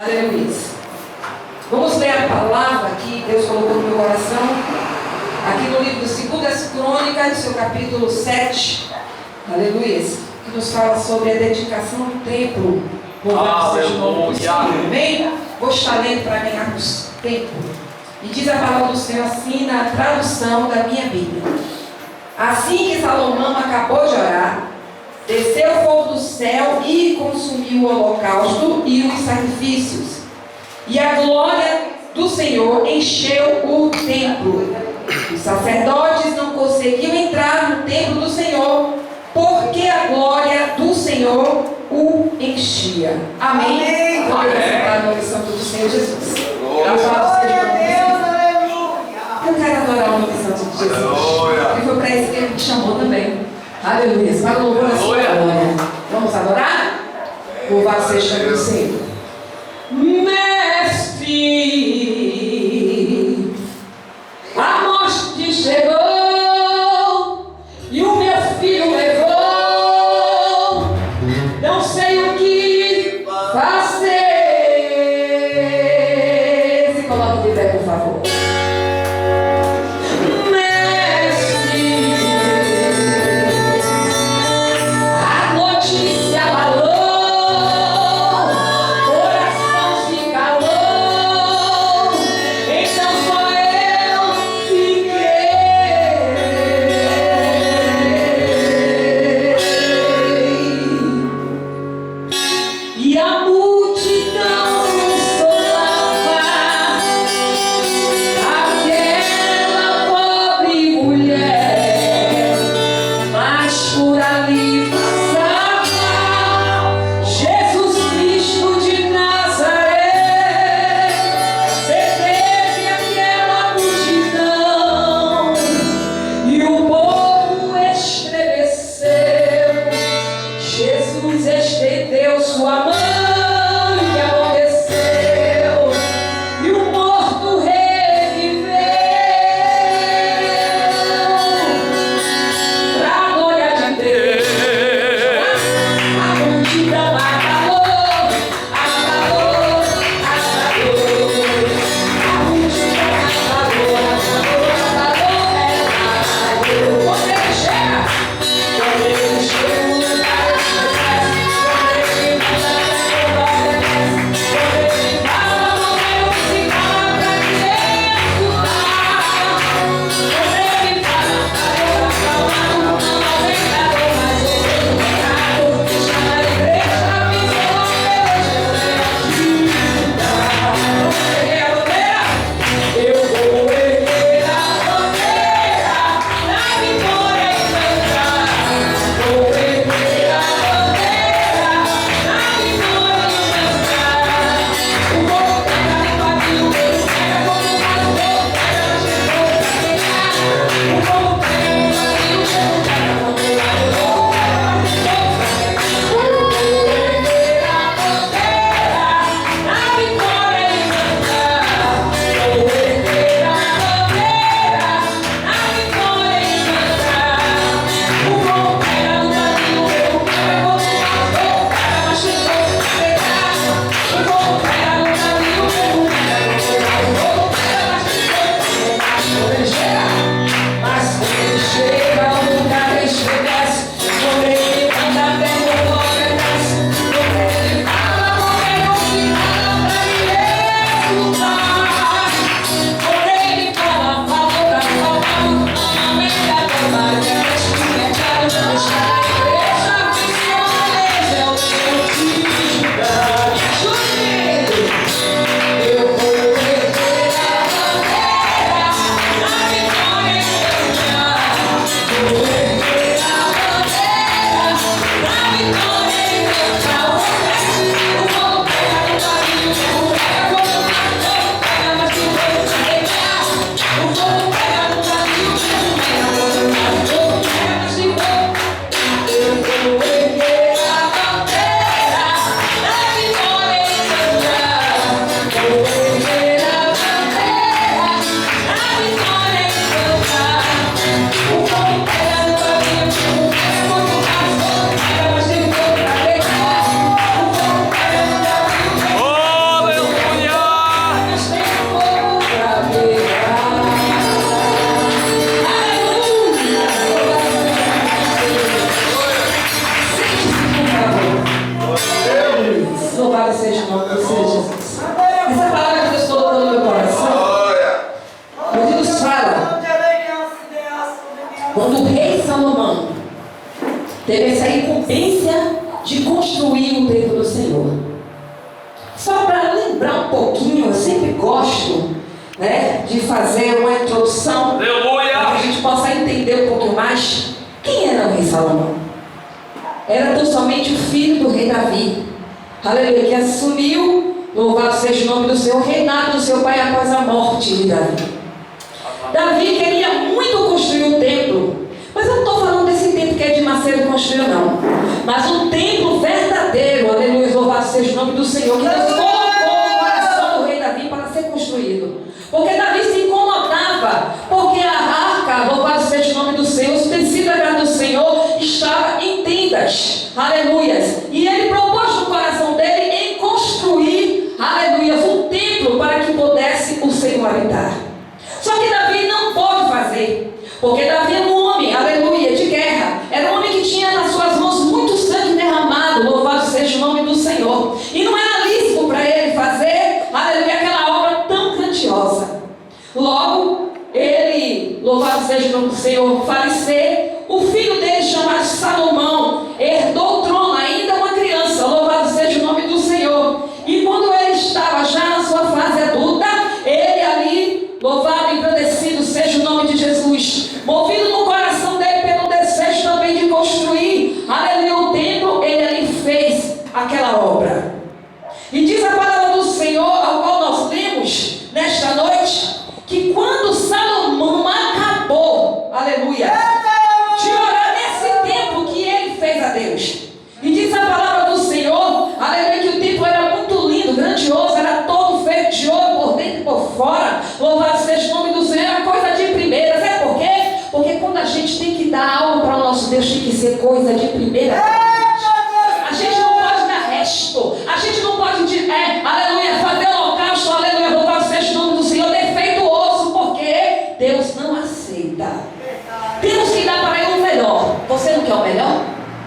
Aleluia. Vamos ler a palavra que Deus colocou no meu coração, aqui no livro de 2 Crônicas, seu capítulo 7. Aleluia. Que nos fala sobre a dedicação do templo. Aleluia. Amém? Vou estar lendo para ganharmos tempo. E diz a palavra do Senhor assim na tradução da minha Bíblia. Assim que Salomão acabou de orar, desceu o fogo do céu e consumiu o holocausto e os sacrifícios. E a glória do Senhor encheu o templo. Os sacerdotes não conseguiam entrar no templo do Senhor, porque a glória do Senhor o enchia. Amém? Vamos recitar a nome santo do Senhor Jesus. Eu quero adorar o nome santo de Jesus. E foi para isso que Ele me chamou também. Aleluia. Para o louvor da sua glória. Vamos adorar? Louvado seja o Senhor. Mestre, a morte chegou e o meu filho levou. Não sei o que fazer. Se coloque de pé, por favor. Senhor Jesus. Essa palavra que Deus colocou no meu coração, onde nos fala, quando o rei Salomão teve essa incumbência de construir o templo do Senhor. Só para lembrar um pouquinho, eu sempre gosto, né, de fazer uma introdução, para que a gente possa entender um pouquinho mais quem era o rei Salomão. Era tão somente o filho do rei Davi, aleluia, que assumiu, louvado seja o nome do Senhor, o reinado do seu pai após a morte de Davi. Davi queria muito construir um templo, mas eu não estou falando desse templo que Edmaceiro construiu, não, mas um templo verdadeiro, aleluia, louvado seja o nome do Senhor, que Deus colocou no coração do rei Davi para ser construído. Porque Davi se incomodava, porque a arca, louvado seja o nome do Senhor, os utensílios do Senhor estava em tendas, aleluias, e ele propôs no coração dele em construir, aleluias, um templo para que pudesse o Senhor habitar. Só que Davi não pôde fazer, porque Davi era um homem, aleluia, de guerra, era um homem que tinha nas suas mãos muito sangue derramado, louvado seja o nome do Senhor, e não era lícito para ele fazer, aleluia, aquela obra tão grandiosa. Logo, ele, louvado seja o nome do Senhor, falecer, o filho dele, chamado Salomão, herdou o trono, ainda uma criança, louvado seja o nome do Senhor. E quando ele estava já na sua fase adulta, ele ali, louvado e engrandecido seja o nome de Jesus, movido no coração dele pelo desejo também de construir, aleluia, o templo, ele ali fez aquela obra. E diz a palavra do Senhor, ao qual nós lemos nesta noite, que quando Salomão acabou, aleluia, de orar nesse templo que ele fez a Deus, e diz a palavra do Senhor, aleluia, que o templo era muito lindo, grandioso, era todo feito de ouro por dentro e por fora, louvado seja o nome do Senhor, era coisa de primeira. Sabe por quê? Porque quando a gente tem que dar algo para o nosso Deus, tem que ser coisa de primeira. A gente não pode dar resto, a gente não pode, aleluia, fazer holocausto, aleluia, louvado seja o nome do Senhor, defeituoso, porque Deus não aceita. Temos que dar para ele o melhor. Você não quer o melhor?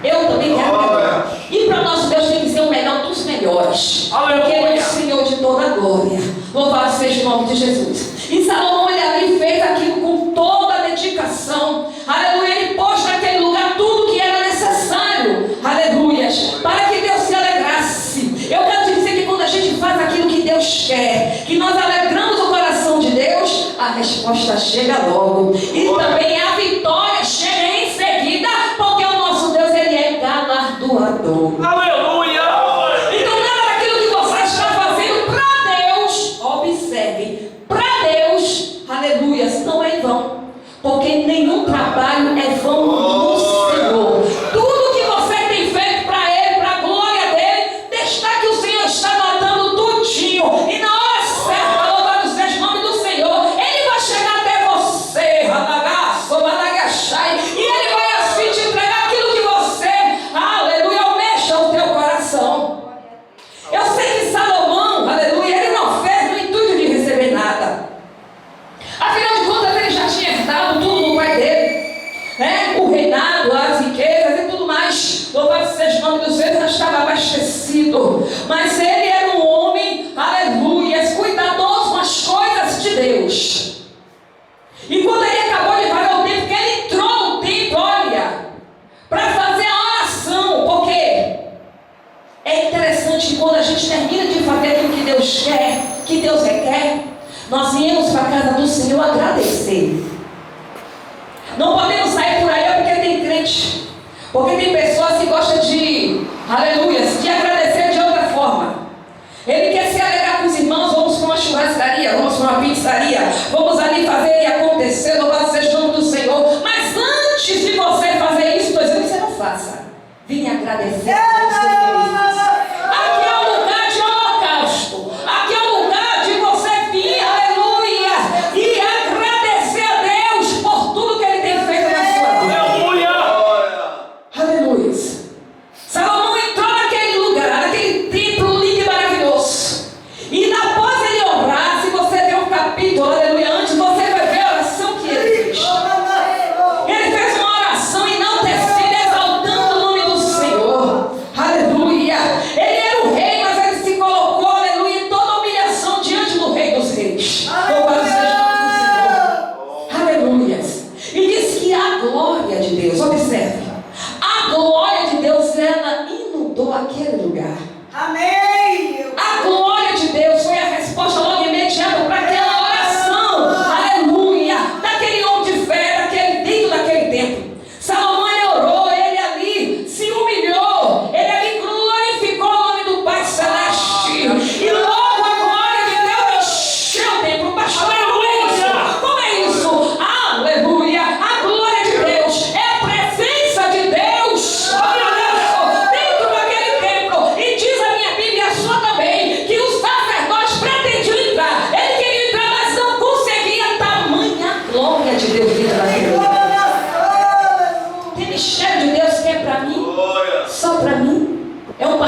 Eu também quero o melhor. E para o nosso Deus tem que ser o melhor dos melhores. Porque Ele é o Senhor de toda a glória. Louvado seja o nome de Jesus. E Salomão, ele ali fez aquilo com toda a dedicação. Aleluia. Ele pôs naquele lugar tudo que era necessário. Aleluia. Para que Deus se alegrasse. Eu quero te dizer que quando a gente faz aquilo que Deus quer, que nós alegramos o coração de Deus, a resposta chega logo. E também a vitória chega em seguida, porque o nosso Deus, ele é galardoador. Aleluia! Então nada daquilo que você está fazendo para Deus, observe, para Deus, aleluia, não é em vão, porque nenhum trabalho é vão no Senhor. Tudo que você tem feito para Ele, para a glória dele, deixa que o Senhor está matando tudinho, e na hora certa, louvado seja o nome do Senhor, Ele vai chegar até você, e Ele vai assim te entregar aquilo que você, aleluia, almeja o teu coração. Eu sei que Salomão, aleluia, ele não fez no intuito de receber nada. Afinal de contas, ele já tinha herdado tudo do pai dele, né? O reinado, as riquezas e tudo mais. Louvado seja o nome do Senhor, já estava abastecido. Mas ele era um homem, aleluia, cuidadoso com as coisas de Deus. E quando ele acabou de pagar o templo, que ele entrou no templo, olha, para fazer a oração, porque é interessante que quando a gente termina de fazer aquilo que Deus quer, que Deus requer, nós viemos para a casa do Senhor agradecer. Não podemos sair por aí porque tem crente, porque tem pessoas que gostam de, aleluia, de agradecer de outra forma. Ele quer se alegrar com os irmãos, vamos para uma churrascaria, vamos para uma pizzaria, vamos ali fazer e acontecer, louvado seja o nome do Senhor. Mas antes de você fazer isso, estou dizendo que você não faça. Venha agradecer por você feliz. Aqui é um lugar de holocausto. Aqui é um lugar de você vir, aleluia, e agradecer a Deus por tudo que Ele tem feito na sua vida. Aleluia! Aleluia. Salomão entrou naquele lugar, naquele templo lindo e maravilhoso. E após ele orar, se você ver um capítulo, aleluia, antes, você vai ver a oração que ele fez. Ele fez uma oração enaltecida, exaltando o nome do Senhor.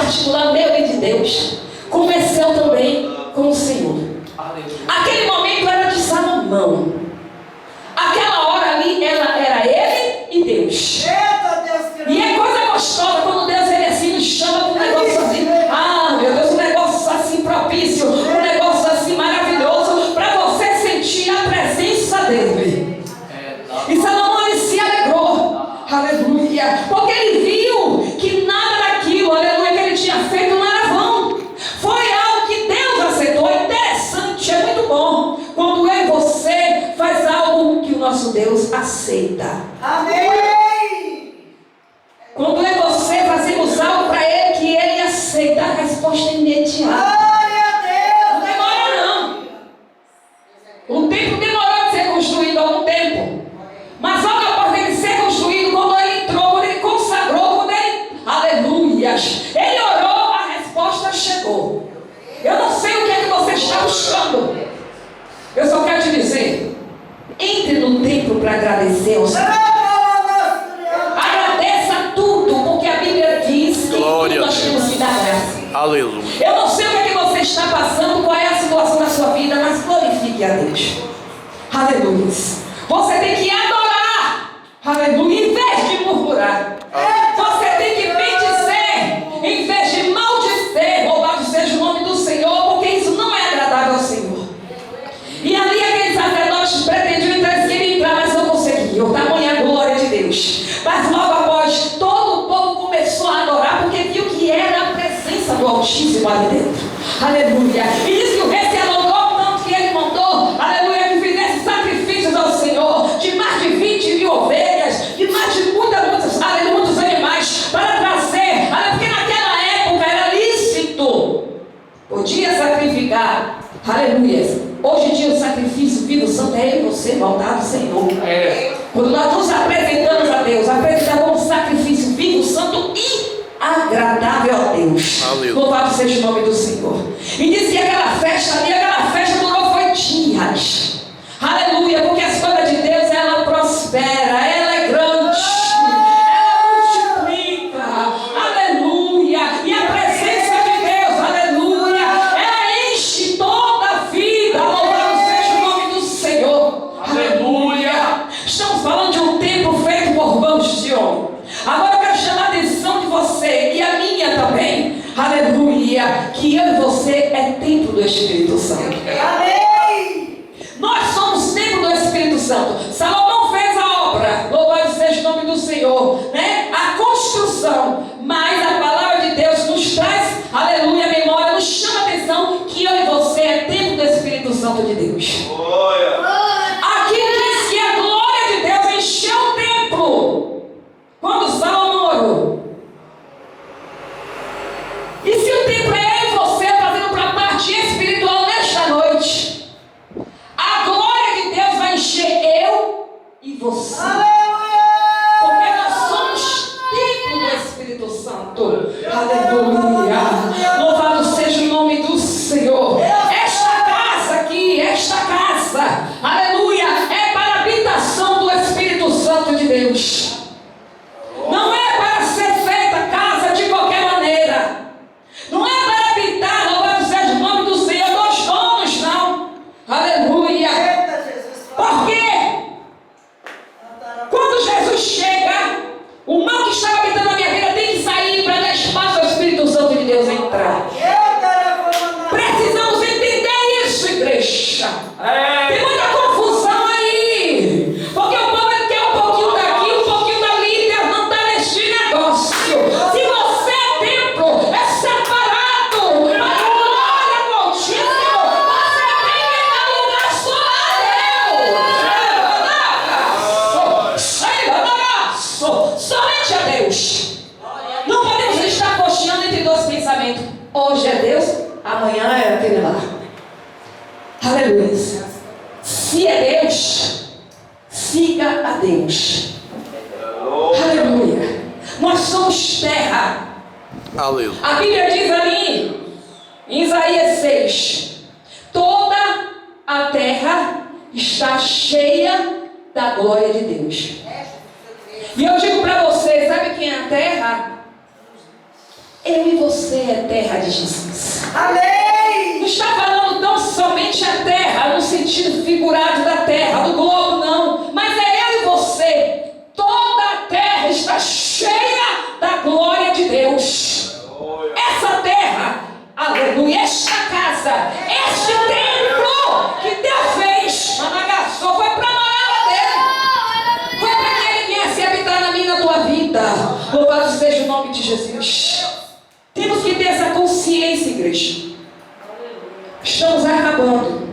particular meu e de Deus, começou também com o Senhor. Aquele momento era de Salomão. Aquela hora ali, ela era ele e Deus. E é coisa gostosa quando Deus ele assim nos chama para um negócio assim. Ah, meu Deus, um negócio assim propício, um negócio assim maravilhoso, para você sentir a presença dele. E Salomão ele se alegrou, aleluia, porque ele viu que nada daquilo, aleluia, que ele tinha feito não era vão. Foi algo que Deus aceitou. É interessante, é muito bom quando eu e você faz algo que o nosso Deus aceita. Amém. Quando eu e você fazemos algo para Ele que Ele aceita, a resposta é imediata. Glória a Deus. Não demora não. O templo demorou de ser construído há algum tempo. Mas logo após ele ser construído, quando ele entrou, quando ele consagrou, quando ele, aleluias, ele orou, a resposta chegou. Eu não sei o que é que você está buscando. Eu só quero te dizer, entre no templo para agradecer ao Senhor. Agradeça tudo, porque a Bíblia diz que Glória nós a temos que dar graça. Aleluia. Eu não sei o que é que você está passando, qual é a situação da sua vida, mas glorifique a Deus. Aleluia. Você tem que adorar, aleluia, em vez de murmurar. Você tem que bendizer, em vez de maldizer. Louvado seja o nome do Senhor, porque isso não é agradável ao Senhor. E ali aqueles sacerdotes pretendiam entrar, eles queriam entrar, mas não conseguiam. Tamanha a glória de Deus. Mas logo após, todo o povo começou a adorar, porque viu que era a presença do Altíssimo ali dentro. Aleluia. E diz que o rei se alongou tanto que ele mandou, aleluia, que fizesse sacrifícios ao Senhor, de mais de 20.000 ovelhas, de mais de muitos animais, para trazer, porque naquela época era lícito, podia sacrificar, aleluia. Hoje em dia o sacrifício vivo santo é eu e você, maldado Senhor. Quando nós nos apresentamos a Deus, apresentamos um sacrifício vivo, santo e agradável a Deus. Aleluia. Louvado seja o nome do Senhor. E diz que aquela festa ali, aquela festa durou foi dias. Aleluia, porque as coisas de Deus, ela prospera, ela é grande, ela multiplica. Aleluia. E a presença de Deus, aleluia, ela enche toda a vida. Louvado seja o nome do Senhor. Aleluia. Estamos falando de um templo feito por mãos de homem. Agora eu quero chamar a atenção de você e a minha também. Aleluia. Que eu e você é templo do Espírito Santo. Amém. Nós somos templo do Espírito Santo. Salomão fez a obra. Louvado seja o nome do Senhor, né? A construção. Mas a palavra de Deus nos traz, aleluia, a memória, nos chama a atenção que eu e você é templo do Espírito Santo de Deus. Aqui diz que a glória de Deus encheu o templo quando Salomão orou. E se o templo é eu e você trazendo para a parte espiritual nesta noite, a glória de Deus vai encher eu e você. Porque nós somos templo do Espírito Santo. Aleluia. Louvado seja o nome do Senhor. Esta casa aqui, esta casa, aleluia, é para a habitação do Espírito Santo de Deus. Não é para ser feita casa de qualquer maneira. Não é para habitar, louvado seja o nome do Senhor, dos donos, não. Aleluia. Por quê? Quando Jesus chega, o mal que estava habitando na minha vida tem que sair para dar espaço ao Espírito Santo de Deus entrar. Precisamos entender isso, igreja. Tem muita confusão aí. Porque o povo quer um pouquinho daqui, um pouquinho dali. Deus não está neste negócio. Se você é templo, é separado para a glória do Altíssimo, você tem que dar lugar só a Deus. Somente a Deus. Não podemos estar cocheando entre dois pensamentos. Hoje é Deus, amanhã é aquele lá. Aleluia. Se é Deus, siga a Deus. Aleluia. Nós somos terra. Aleluia. A Bíblia diz ali, em Isaías 6, toda a terra está cheia da glória de Deus. E eu digo para você, sabe quem é a terra? Eu e você é terra de Jesus. Amém. Não está falando tão somente a terra, no sentido figurado da terra, do globo, não. Mas é eu e você. Toda a terra está cheia da glória de Deus. Essa terra, aleluia, esta casa, este templo que Deus fez, Managaçou, foi para a morada dele. Foi para que ele viesse habitar na minha e na tua vida. Louvado seja o nome de Jesus. Temos que ter essa consciência, igreja. Estamos acabando.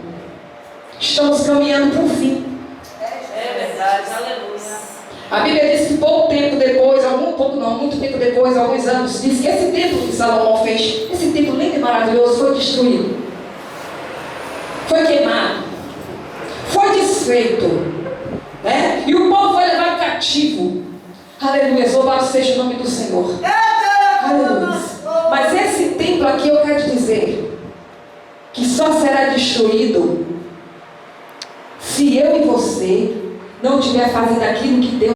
Estamos caminhando para o fim. É verdade, aleluia. A Bíblia diz que pouco tempo depois, muito tempo depois, alguns anos, diz que esse templo que Salomão fez, esse templo lindo e maravilhoso, foi destruído. Foi queimado. Foi desfeito. Né? E o povo foi levado cativo. Aleluia, louvado seja o nome do Senhor. Aleluia. Mas esse templo aqui eu quero dizer que só será destruído se eu e você não estiver fazendo aquilo que Deus